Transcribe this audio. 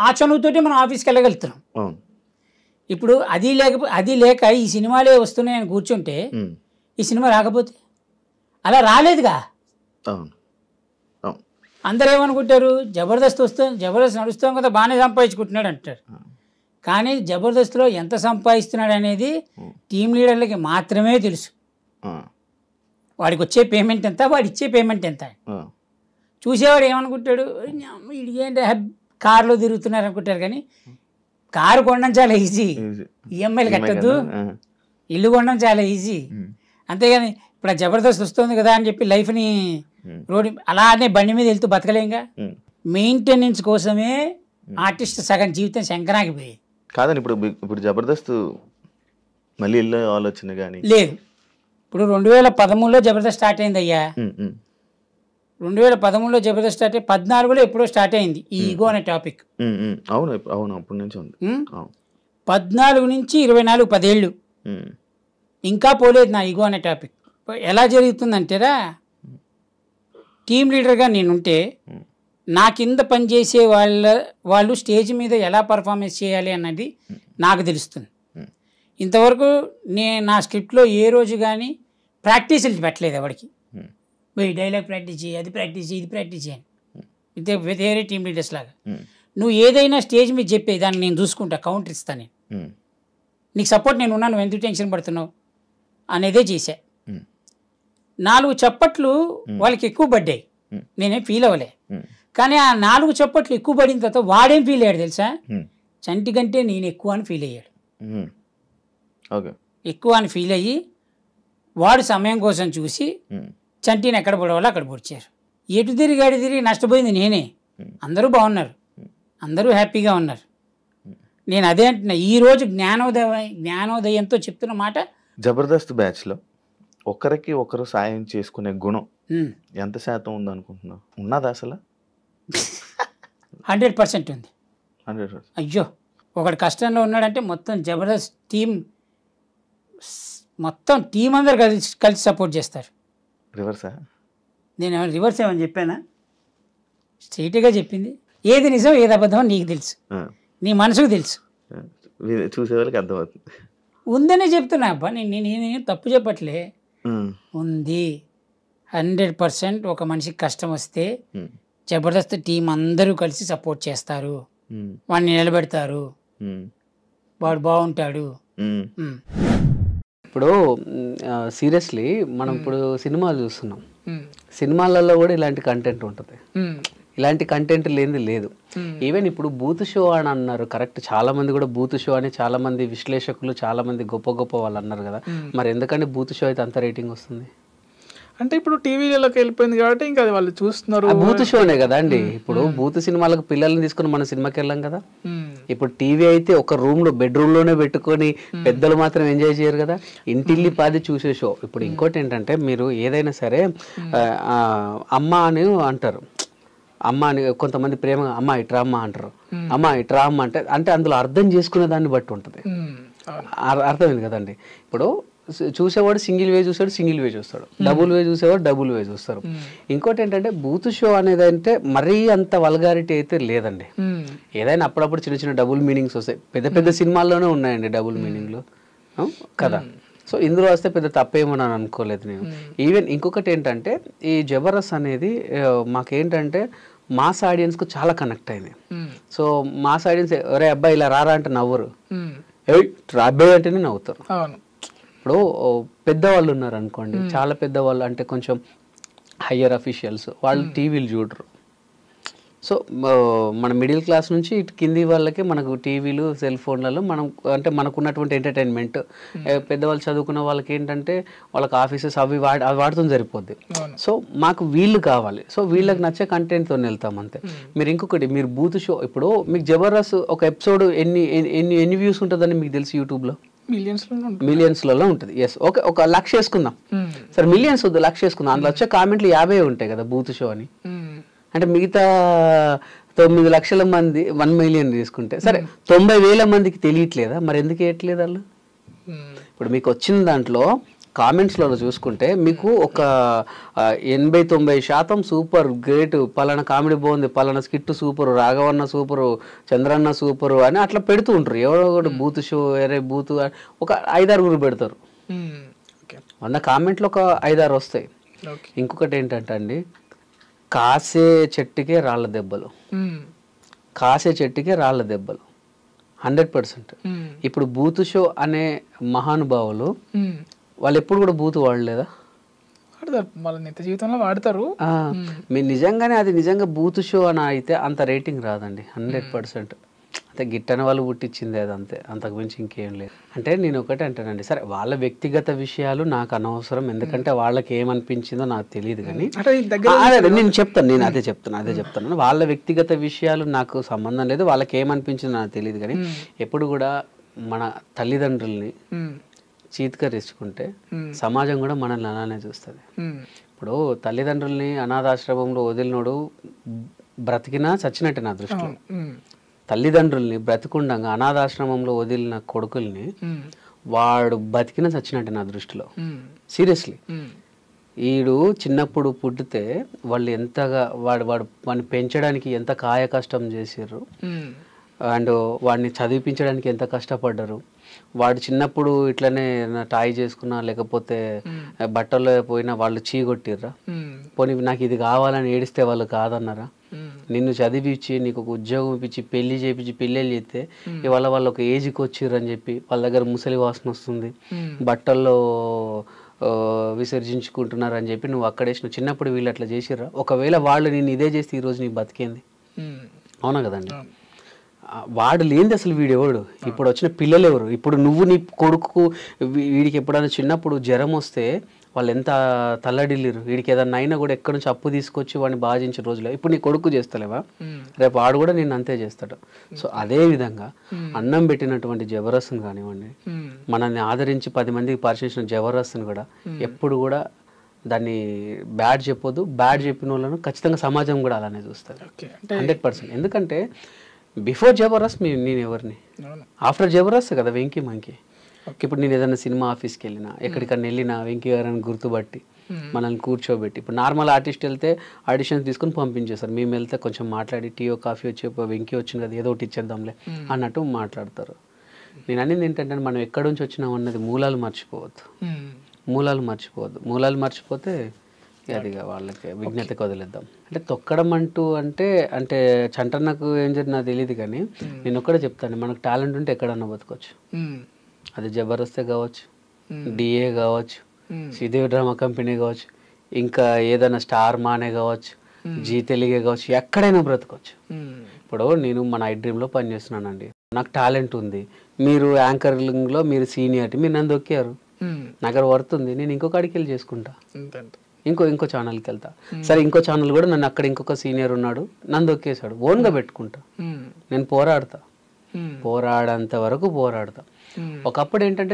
ఆ చనువుతోటి మనం ఆఫీస్కి వెళ్ళగలుగుతున్నాం. ఇప్పుడు అది లేక ఈ సినిమాలే వస్తున్నాయని కూర్చుంటే ఈ సినిమా రాకపోతే అలా రాలేదుగా. అందరూ ఏమనుకుంటారు, జబర్దస్త్ నడుస్తాం కదా బాగానే సంపాదించుకుంటున్నాడు అంటారు. కానీ జబర్దస్త్లో ఎంత సంపాదిస్తున్నాడు అనేది టీం లీడర్లకి మాత్రమే తెలుసు. వాడికి వచ్చే పేమెంట్ ఎంత, వాడు ఇచ్చే పేమెంట్ ఎంత. చూసేవాడు ఏమనుకుంటాడు, ఇదేంటి కారులో తిరుగుతున్నారు అనుకుంటారు. కానీ కారు కొనడం చాలా ఈజీ, ఈఎంఐలు కట్టద్దు. ఇల్లు కొనడం చాలా ఈజీ. అంతేగాని ఇప్పుడు జబర్దస్త్ వస్తుంది కదా అని చెప్పి లైఫ్ని రోడ్డు అలానే బండి మీద వెళ్తూ బతకలేంగా. మెయింటెనెన్స్ కోసమే ఆర్టిస్ట్ సగం జీవితం శంకరాగిపోయేది. కాదని ఇప్పుడు జబర్దస్త్ మళ్ళీ వెళ్ళే ఆలోచన కానీ లేదు. ఇప్పుడు 2013లో జబర్దస్త్ స్టార్ట్ అయింది అయ్యా. 2013లో జబర్దస్త్ స్టార్ట్ అయ్యి 14లో ఎప్పుడో స్టార్ట్ అయింది ఈ ఈగో అనే టాపిక్. అవును అవును అప్పటి నుంచి ఉంది. 14 నుంచి 24 10 ఏళ్ళు ఇంకా పోలేదు నా ఈగో అనే టాపిక్. ఎలా జరుగుతుందంటేరా, టీం లీడర్గా నేనుంటే నా కింద పనిచేసే వాళ్ళు స్టేజ్ మీద ఎలా పర్ఫార్మెన్స్ చేయాలి అన్నది నాకు తెలుస్తుంది. ఇంతవరకు నా స్క్రిప్ట్లో ఏ రోజు కానీ ప్రాక్టీసులు పెట్టలేదు ఎవరికి. పోయి డైలాగ్ ప్రాక్టీస్ చేయి, అది ప్రాక్టీస్ చేయి, ఇది ప్రాక్టీస్ చేయని వేరే టీం లీడర్స్ లాగా. నువ్వు ఏదైనా స్టేజ్ మీద చెప్పే దాన్ని నేను చూసుకుంటా, కౌంటర్ ఇస్తాను నేను, నీకు సపోర్ట్ నేను ఉన్నాను, నువ్వు ఎందుకు టెన్షన్ పడుతున్నావు అనేదే చేశా. 4 చప్పట్లు వాళ్ళకి ఎక్కువ పడ్డాయి, నేనేం ఫీల్ అవ్వలే. కానీ ఆ 4 చప్పట్లు ఎక్కువ పడిన తర్వాత వాడేం ఫీల్ అయ్యాడు తెలుసా, చంటి కంటే నేను ఎక్కువ అని ఫీల్ అయ్యాడు. ఎక్కువ అని ఫీల్ అయ్యి వాడు సమయం కోసం చూసి చంటిని ఎక్కడ పొడవాలో అక్కడ పొడిచారు. ఎటు తిరిగి నష్టపోయింది నేనే. అందరూ బాగున్నారు, అందరూ హ్యాపీగా ఉన్నారు. నేను అదే అంటున్నా, ఈరోజు జ్ఞానోదయంతో చెప్తున్న మాట. జబర్దస్త్ బ్యాచ్లో ఒకరికి ఒకరు సాయం చేసుకునే గుణం ఎంత శాతం ఉంది అనుకుంటున్నావు? ఉన్నదా అసలు? 100% ఉంది. 100%. అయ్యో, ఒకటి కష్టంలో ఉన్నాడంటే మొత్తం జబర్దస్త్ మొత్తం టీం అందరు కలిసి సపోర్ట్ చేస్తారు. రివర్సా? నేను రివర్స్ ఏమని చెప్పానా? స్ట్రైట్గా చెప్పింది. ఏది నిజం ఏది అబద్ధం నీకు తెలుసు, నీ మనసుకు తెలుసు, చూసే వాళ్ళకి అర్థమవుతుంది. ఉందనే చెప్తున్నా అబ్బా, నేను తప్పు చెప్పట్లే. ఉంది 100%. ఒక మనిషికి కష్టం వస్తే జబర్దస్త్ టీం అందరూ కలిసి సపోర్ట్ చేస్తారు, వాడిని నిలబెడతారు, వాడు బాగుంటాడు. ఇప్పుడు సీరియస్లీ మనం ఇప్పుడు సినిమాలు చూస్తున్నాం, సినిమాలలో కూడా ఇలాంటి కంటెంట్ ఉంటుంది. ఇలాంటి కంటెంట్ లేనిది లేదు. ఈవెన్ ఇప్పుడు బూత్ షో అని అన్నారు, కరెక్ట్. చాలా మంది కూడా బూత్ షో అని చాలా మంది విశ్లేషకులు, చాలా మంది గొప్ప గొప్ప వాళ్ళు అన్నారు కదా. మరి ఎందుకంటే బూత్ షో అయితే అంత రేటింగ్ వస్తుంది? అంటే ఇప్పుడు టీవీలోకి వెళ్ళిపోయింది కాబట్టి ఇంకా అది వాళ్ళు చూస్తున్నారు. బూత్ షోనే కదా అండి. ఇప్పుడు బూత్ సినిమాలకు పిల్లల్ని తీసుకుని మన సినిమాకి వెళ్ళాం కదా. ఇప్పుడు టీవీ అయితే ఒక రూమ్ లో బెడ్రూమ్ లోనే పెట్టుకొని పెద్దలు మాత్రం ఎంజాయ్ చేయరు కదా, ఇంటిల్లి పాది చూసే షో. ఇప్పుడు ఇంకోటి ఏంటంటే, మీరు ఏదైనా సరే అమ్మ అని అంటారు, అమ్మ అని కొంతమంది ప్రేమగా అమ్మ ఇట్రా అమ్మ అంటారు. అమ్మ ఇట్రా అమ్మ అంటే అందులో అర్థం చేసుకునే దాన్ని బట్టి ఉంటుంది. అర్థమైంది కదండి. ఇప్పుడు చూసేవాడు సింగిల్ వే చూస్తాడు, సింగిల్ వే చూస్తాడు. డబుల్ వే చూసేవాడు డబుల్ వే చూస్తారు. ఇంకోటి ఏంటంటే, బూత్ షో అనేది అంటే మరీ అంత వల్గారిటీ అయితే లేదండి. ఏదైనా అప్పుడప్పుడు చిన్న చిన్న డబుల్ మీనింగ్స్ వస్తాయి. పెద్ద పెద్ద సినిమాల్లోనే ఉన్నాయండి డబుల్ మీనింగ్లు కదా. సో ఇందులో వస్తే పెద్ద తప్పేమని అనుకోలేదు నేను. ఈవెన్ ఇంకొకటి ఏంటంటే, ఈ జబర్దస్త్ అనేది మాకేంటంటే మాస్ ఆడియన్స్కు చాలా కనెక్ట్ అయింది. సో మాస్ ఆడియన్స్ ఒరే అబ్బాయి ఇలా రారా అంటే నవ్వరు, అబ్బాయి అంటేనే నవ్వుతారు. ఇప్పుడు పెద్దవాళ్ళు ఉన్నారు అనుకోండి, చాలా పెద్దవాళ్ళు అంటే కొంచెం హయ్యర్ అఫీషియల్స్, వాళ్ళు టీవీలు చూడరు. సో మన మిడిల్ క్లాస్ నుంచి ఇటు కింది వాళ్ళకి మనకు టీవీలు, సెల్ ఫోన్లలో మనం అంటే మనకున్నటువంటి ఎంటర్టైన్మెంట్. పెద్దవాళ్ళు చదువుకున్న వాళ్ళకి ఏంటంటే వాళ్ళకి ఆఫీసెస్ అవి వాడుతుంది సరిపోద్ది. సో మాకు వీళ్ళు కావాలి. సో వీళ్ళకి నచ్చే కంటెంట్తో వెళ్తాం అంతే. మీరు ఇంకొకటి, మీరు బూత్ షో, ఇప్పుడు మీకు జబర్దస్త్ ఒక ఎపిసోడ్ ఎన్ని వ్యూస్ ఉంటుందని మీకు తెలుసు? యూట్యూబ్లో మిలియన్స్లలో ఉంటుంది. ఎస్, ఓకే, ఒక 1,00,000 వేసుకుందాం సరే, మిలియన్స్ వద్దు, 1,00,000 వేసుకుందాం. అందులో వచ్చే కామెంట్లు 50 ఉంటాయి కదా బూత్ షో అని. అంటే మిగతా 9 లక్షల మంది 1 మిలియన్ తీసుకుంటే సరే, 90,000 మందికి తెలియట్లేదా? మరి ఎందుకు వేయట్లేదు వాళ్ళు? ఇప్పుడు మీకు వచ్చిన దాంట్లో కామెంట్స్లలో చూసుకుంటే మీకు ఒక 80-90% సూపర్ గ్రేట్, పలానా కామెడీ బాగుంది, పలానా స్కిట్ సూపర్, రాఘవన్న సూపరు, చంద్రన్న సూపరు అని అట్లా పెడుతూ ఉంటారు. ఎవరో ఒకటి బూత్ షో, వేరే బూత్ ఒక 5-6 పెడతారు. 100 కామెంట్లు ఒక 5-6 వస్తాయి. ఇంకొకటి ఏంటంటే అండి, కాసే చెట్టుకే రాళ్ళ దెబ్బలు, కాసే చెట్టుకే రాళ్ళ దెబ్బలు 100%. ఇప్పుడు బూత్ షో అనే మహానుభావులు వాళ్ళు ఎప్పుడు కూడా బూత్ వాడలేదా? వాళ్ళ నిత్య జీవితంలో వాడతారు. మీరు నిజంగానే అది నిజంగా బూత్ షో అని అయితే అంత రేటింగ్ రాదండి 100%. అంటే గిట్టని వాళ్ళు పుట్టించింది అది అంతే, అంతకు మించి ఇంకేం లేదు. అంటే నేను ఒకటే అంటానండి, సరే వాళ్ళ వ్యక్తిగత విషయాలు నాకు అనవసరం, ఎందుకంటే వాళ్ళకి ఏమనిపించిందో నాకు తెలియదు. కానీ నేను చెప్తాను, నేను అదే చెప్తాను, వాళ్ళ వ్యక్తిగత విషయాలు నాకు సంబంధం లేదు, వాళ్ళకి ఏమనిపించిందో నాకు తెలియదు. కానీ ఎప్పుడు కూడా మన తల్లిదండ్రుల్ని చీత్కరించుకుంటే సమాజం కూడా మనల్ని అలానే చూస్తుంది. ఇప్పుడు తల్లిదండ్రుల్ని అనాథాశ్రమంలో వదిలినోడు బ్రతికినా చచ్చినట్టే నా దృష్టిలో. తల్లిదండ్రుల్ని బ్రతికుండగా అనాథాశ్రమంలో వదిలిన కొడుకుల్ని వాడు బతికిన చచ్చినట్టు నా దృష్టిలో. సీరియస్లీ, వీడు చిన్నప్పుడు పుట్టితే వాళ్ళు ఎంతగా వాడిని పెంచడానికి ఎంత కాయ కష్టం చేసారు, అండ్ వాడిని చదివించడానికి ఎంత కష్టపడ్డారు. వాడు చిన్నప్పుడు ఇట్లనే టాయ్ చేసుకున్నా లేకపోతే బట్టల్లో పోయినా వాళ్ళు చీగొట్టిర్రా, పోనీ నాకు ఇది కావాలని ఏడిస్తే వాళ్ళు కాదన్నారా? నిన్ను చదివించి నీకు ఒక ఉద్యోగం ఇప్పించి పెళ్లి చేయించి పెళ్ళిళ్ళు చేస్తే ఇవాళ వాళ్ళు ఒక ఏజ్కి వచ్చిర్రు అని చెప్పి వాళ్ళ దగ్గర ముసలి వాసన వస్తుంది, బట్టల్లో విసర్జించుకుంటున్నారు అని చెప్పి నువ్వు అక్కడేసిన చిన్నప్పుడు వీళ్ళు అట్లా చేసిర్రా? ఒకవేళ వాళ్ళు నేను ఇదే చేస్తే ఈరోజు నీకు బతికేంది? అవునా కదండి? వాడు లేనిది అసలు వీడెవడు? ఇప్పుడు వచ్చిన పిల్లలు ఎవరు? ఇప్పుడు నువ్వు నీ కొడుకు వీడికి ఎప్పుడైనా చిన్నప్పుడు జ్వరం వస్తే వాళ్ళు ఎంత తల్లడిల్లిరు, వీడికి ఏదన్నా అయినా కూడా ఎక్కడి నుంచి అప్పు తీసుకొచ్చి వాడిని బాధించిన రోజులో ఇప్పుడు నీ కొడుకు చేస్తలేవా? రేపు వాడు కూడా నేను అంతే చేస్తాడు. సో అదే విధంగా అన్నం పెట్టినటువంటి జబర్దస్త్ని కానివ్వండి, మనల్ని ఆదరించి 10 మందికి పరిచయించిన జబర్దస్త్ని కూడా ఎప్పుడు కూడా దాన్ని బ్యాడ్ చెప్పొద్దు. బ్యాడ్ చెప్పిన వాళ్ళను ఖచ్చితంగా సమాజం కూడా అలానే చూస్తుంది 100%. ఎందుకంటే బిఫోర్ జబర్దస్త్ నేను ఎవరిని, ఆఫ్టర్ జబర్దస్త్ కదా వెంకీ మంకీ. ఇప్పుడు నేను ఏదైనా సినిమా ఆఫీస్కి వెళ్ళినా ఎక్కడికన్నా వెళ్ళినా వెంకీ గారిని గుర్తుపట్టి మనల్ని కూర్చోబెట్టి, ఇప్పుడు నార్మల్ ఆర్టిస్ట్ వెళ్తే ఆడిషన్స్ తీసుకుని పంపించేస్తారు, మేము వెళ్తే కొంచెం మాట్లాడి టీయో కాఫీ వచ్చి వెంకీ వచ్చింది కదా ఏదో ఒకటి ఇచ్చేద్దాంలే అన్నట్టు మాట్లాడతారు. నేను అనేది ఏంటంటే మనం ఎక్కడి నుంచి వచ్చినాం అన్నది మూలాలు మర్చిపోవద్దు. మూలాలు మర్చిపోతే అదిగా వాళ్ళకి విజ్ఞతకు వదిలేద్దాం. అంటే తొక్కడం అంటే చంటన్నకు ఏం జరిగింది నాకు తెలియదు, కానీ నేను ఒక్కడే చెప్తాను, మనకు టాలెంట్ ఉంటే ఎక్కడన్నా బతకొచ్చు. అది జబర్దస్తే కావచ్చు, డిఏ కావచ్చు, శ్రీదేవి డ్రామా కంపెనీ కావచ్చు, ఇంకా ఏదైనా స్టార్ మానే కావచ్చు, జీ తెలుగే కావచ్చు, ఎక్కడైనా బ్రతకొచ్చు. ఇప్పుడు నేను మన ఐడ్రీమ్లో పనిచేస్తున్నానండి, నాకు టాలెంట్ ఉంది, మీరు యాంకరింగ్లో మీరు సీనియారిటీ, మీరు నన్ను దొక్కారు, నాకు వర్త్ ఉంది, నేను ఇంకొక అడికి వెళ్ళి చేసుకుంటా, ఇంకో ఛానల్కి వెళ్తా. సరే ఇంకో ఛానల్ కూడా నన్ను అక్కడ ఇంకొక సీనియర్ ఉన్నాడు నన్ను దొక్కేశాడు, ఓన్గా పెట్టుకుంటా, నేను పోరాడతా, పోరాడంత వరకు పోరాడతా. ఒకప్పుడు ఏంటంటే